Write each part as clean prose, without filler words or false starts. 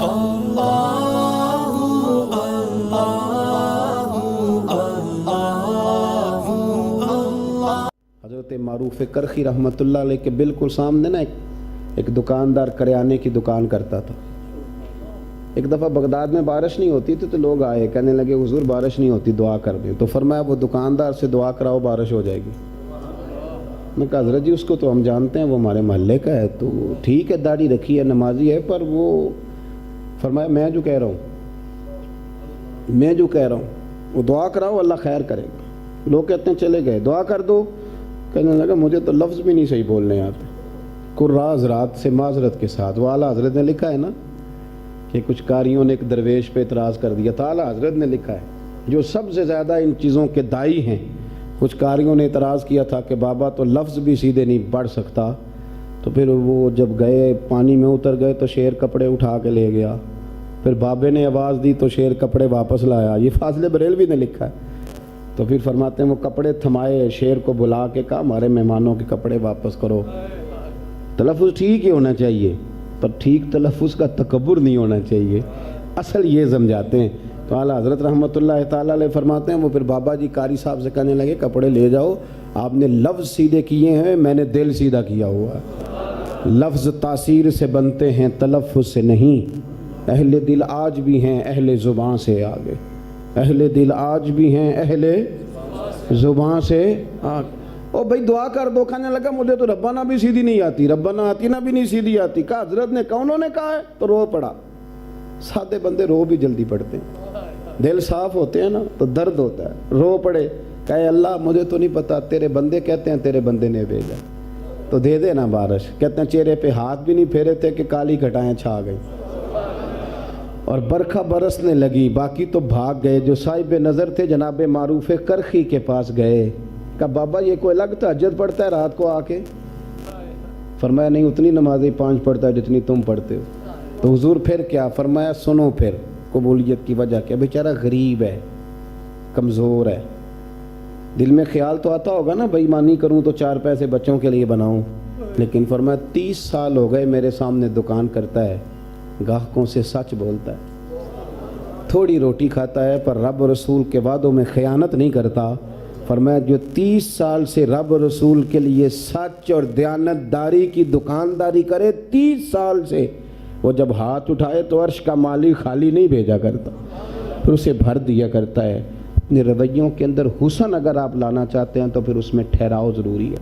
حضرت معروف کرخی رحمۃ اللہ علیہ کے بالکل سامنے نا ایک دکاندار کریانے کی دکان کرتا تھا۔ ایک دفعہ بغداد میں بارش نہیں ہوتی تھی تو لوگ آئے، کہنے لگے حضور بارش نہیں ہوتی، دعا کر دیں۔ تو فرمایا وہ دکاندار سے دعا کراؤ، بارش ہو جائے گی۔ میں کہا حضرت جی اس کو تو ہم جانتے ہیں، وہ ہمارے محلے کا ہے، تو ٹھیک ہے داڑھی رکھی ہے، نمازی ہے، پر وہ فرمایا میں جو کہہ رہا ہوں وہ دعا کراؤ، اللہ خیر کرے گا۔ لوگ کہتے ہیں چلے گئے، دعا کر دو، کہنے لگا مجھے تو لفظ بھی نہیں صحیح بولنے آتے۔ قراء حضرات سے معذرت کے ساتھ، وہ اعلیٰ حضرت نے لکھا ہے نا کہ کچھ قاریوں نے ایک درویش پہ اعتراض کر دیا تھا، اعلیٰ حضرت نے لکھا ہے جو سب سے زیادہ ان چیزوں کے دائی ہیں۔ کچھ قاریوں نے اعتراض کیا تھا کہ بابا تو لفظ بھی سیدھے نہیں پڑھ سکتا، تو پھر وہ جب گئے پانی میں اتر گئے تو شیر کپڑے اٹھا کے لے گیا، پھر بابے نے آواز دی تو شیر کپڑے واپس لایا۔ یہ فاضل بریلوی نے لکھا ہے۔ تو پھر فرماتے ہیں وہ کپڑے تھمائے، شیر کو بلا کے کہا ہمارے مہمانوں کے کپڑے واپس کرو۔ تلفظ ٹھیک ہی ہونا چاہیے، پر ٹھیک تلفظ کا تکبر نہیں ہونا چاہیے، اصل یہ سمجھاتے ہیں۔ تو اعلیٰ حضرت رحمۃ اللہ تعالیٰ علیہ فرماتے ہیں وہ پھر بابا جی قاری صاحب سے کہنے لگے کپڑے لے جاؤ، آپ نے لفظ سیدھے کیے ہیں، میں نے دل سیدھا کیا ہوا ہے۔ لفظ تاثیر سے بنتے ہیں تلفظ سے نہیں، اہل دل آج بھی ہیں اہل زباں سے آگے، اہل دل آج بھی ہیں اہل زباں سے آگے۔ او بھائی دعا کر دو، کہنے لگا مجھے تو ربنا بھی سیدھی نہیں آتی، ربنا آتی نہ بھی نہیں سیدھی آتی۔ کہا حضرت نے کہا، انہوں نے کہا ہے تو رو پڑا۔ سادے بندے رو بھی جلدی پڑتے ہیں، دل صاف ہوتے ہیں نا تو درد ہوتا ہے، رو پڑے، کہے اللہ مجھے تو نہیں پتا، تیرے بندے کہتے ہیں تیرے بندے نے بھیجا تو دے دے نا بارش۔ کہتے ہیں چہرے پہ ہاتھ بھی نہیں پھیرے تھے کہ کالی گھٹائیں چھا گئی اور برکھا برسنے لگی، باقی تو بھاگ گئے۔ جو صاحب نظر تھے جناب معروف کرخی کے پاس گئے، کہا بابا یہ کوئی الگ تہجد پڑھتا ہے رات کو آ کے؟ فرمایا نہیں اتنی نمازیں 5 پڑھتا ہے جتنی تم پڑھتے ہو۔ تو حضور پھر کیا؟ فرمایا سنو پھر قبولیت کی وجہ کیا، بیچارہ غریب ہے، کمزور ہے، دل میں خیال تو آتا ہوگا نا بے ایمانی کروں تو 4 پیسے بچوں کے لیے بناؤں، لیکن فرمایا 30 سال ہو گئے میرے سامنے دکان کرتا ہے، گاہکوں سے سچ بولتا ہے، تھوڑی روٹی کھاتا ہے پر رب رسول کے وعدوں میں خیانت نہیں کرتا۔ فرمایا جو 30 سال سے رب رسول کے لیے سچ اور دیانت داری کی دکانداری کرے، 30 سال سے وہ جب ہاتھ اٹھائے تو عرش کا مالک خالی نہیں بھیجا کرتا، پھر اسے بھر دیا کرتا ہے۔ اپنے رویوں کے اندر حسن اگر آپ لانا چاہتے ہیں تو پھر اس میں ٹھہراؤ ضروری ہے،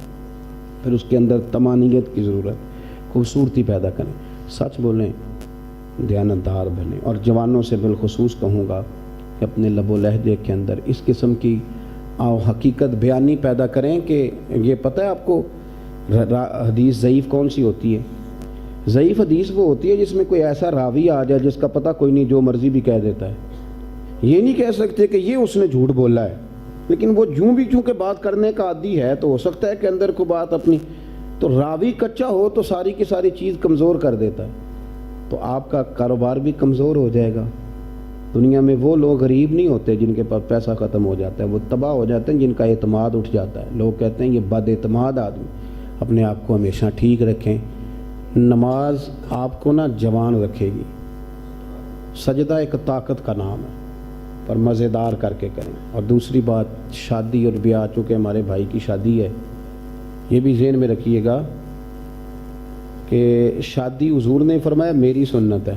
پھر اس کے اندر طمانینت کی ضرورت، خوبصورتی پیدا کریں، سچ بولیں، دیانتدار بنیں۔ اور جوانوں سے بالخصوص کہوں گا کہ اپنے لب و لہجے کے اندر اس قسم کی حقیقت بیانی پیدا کریں کہ یہ پتہ ہے آپ کو حدیث ضعیف کون سی ہوتی ہے؟ ضعیف حدیث وہ ہوتی ہے جس میں کوئی ایسا راوی آ جائے جس کا پتہ کوئی نہیں، جو مرضی بھی کہہ دیتا ہے۔ یہ نہیں کہہ سکتے کہ یہ اس نے جھوٹ بولا ہے، لیکن وہ جوں بھی چونکہ بات کرنے کا عادی ہے تو ہو سکتا ہے کہ اندر کو بات اپنی، تو راوی کچا ہو تو ساری کی ساری چیز کمزور کر دیتا ہے، تو آپ کا کاروبار بھی کمزور ہو جائے گا۔ دنیا میں وہ لوگ غریب نہیں ہوتے جن کے پاس پیسہ ختم ہو جاتا ہے، وہ تباہ ہو جاتے ہیں جن کا اعتماد اٹھ جاتا ہے۔ لوگ کہتے ہیں یہ بد اعتماد آدمی۔ اپنے آپ کو ہمیشہ ٹھیک رکھیں۔ نماز آپ کو نا جوان رکھے گی، سجدہ ایک طاقت کا نام ہے، پر مزیدار کر کے کریں۔ اور دوسری بات شادی اور بیاہ، چونکہ ہمارے بھائی کی شادی ہے، یہ بھی ذہن میں رکھیے گا کہ شادی حضور نے فرمایا میری سنت ہے،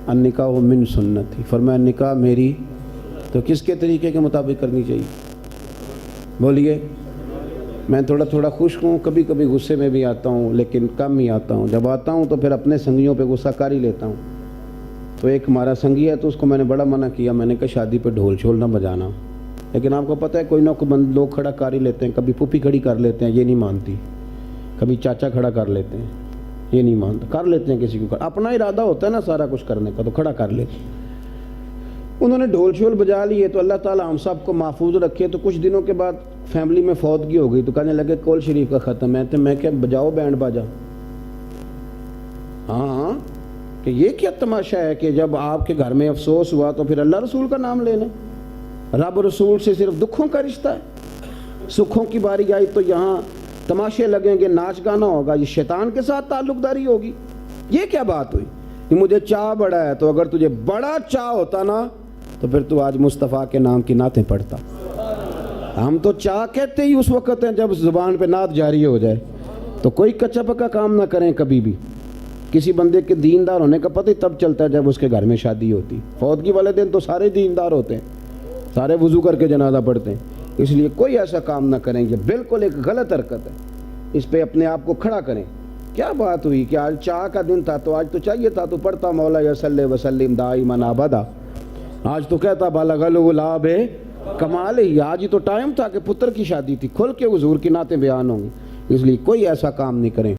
النکاح من سنت ہی، فرمایا نکاح میری، تو کس کے طریقے کے مطابق کرنی چاہیے؟ بولیے۔ میں تھوڑا خوش ہوں، کبھی کبھی غصے میں بھی آتا ہوں، لیکن کم ہی آتا ہوں۔ جب آتا ہوں تو پھر اپنے سنگیوں پہ غصہ کر ہی لیتا ہوں۔ تو ایک ہمارا سنگی ہے تو اس کو میں نے بڑا منع کیا، میں نے کہا شادی پہ ڈھول چھول نہ بجانا، لیکن آپ کو پتہ ہے کوئی نہ کوئی لوگ کھڑا کر ہی لیتے ہیں، کبھی پھوپھی کھڑی کر لیتے ہیں، یہ نہیں مانتی، کبھی چاچا کھڑا کر لیتے ہیں، یہ نہیں مانتا، کر لیتے ہیں کسی کو، اپنا ارادہ ہوتا ہے نا سارا کچھ کرنے کا تو کھڑا کر لیتے ہیں۔ انہوں نے ڈھول چھول بجا لیے، تو اللہ تعالیٰ ہم سب کو محفوظ رکھے۔ تو کچھ دنوں کے بعد فیملی میں فوتگی ہو گئی، تو کہنے لگے کول شریف کا ختم ہے، تو میں کہ بجاؤ بینڈ باجا۔ ہاں کہ یہ کیا تماشا ہے کہ جب آپ کے گھر میں افسوس ہوا تو پھر اللہ رسول کا نام لینا؟ رب رسول سے صرف دکھوں کا رشتہ ہے، سکھوں کی باری آئی تو یہاں تماشے لگیں گے، ناچ گانا ہوگا، یہ شیطان کے ساتھ تعلق داری ہوگی؟ یہ کیا بات ہوئی؟ کہ مجھے چاہ بڑا ہے، تو اگر تجھے بڑا چاہ ہوتا نا تو پھر تو آج مصطفیٰ کے نام کی نعتیں پڑھتا۔ ہم تو چاہ کہتے ہی اس وقت ہیں جب زبان پہ نعت جاری ہو جائے، تو کوئی کچا پکا کام نہ کریں کبھی بھی۔ کسی بندے کے دیندار ہونے کا پتہ ہی تب چلتا ہے جب اس کے گھر میں شادی ہوتی۔ فوتگی والے دن تو سارے دیندار ہوتے ہیں، سارے وضو کر کے جنازہ پڑھتے ہیں۔ اس لیے کوئی ایسا کام نہ کریں، یہ بالکل ایک غلط حرکت ہے، اس پہ اپنے آپ کو کھڑا کریں۔ کیا بات ہوئی کہ آج چاہ کا دن تھا تو آج تو چاہیے تھا تو پڑھتا مولا یا صلی وسلم دائما ابدا، آج تو کہتا بلغ الغلاب کمال ہی، آج ہی تو ٹائم تھا کہ پتر کی شادی تھی، کھل کے حضور کی نعتیں بیان ہوں گی۔ اس لیے کوئی ایسا کام نہیں کریں۔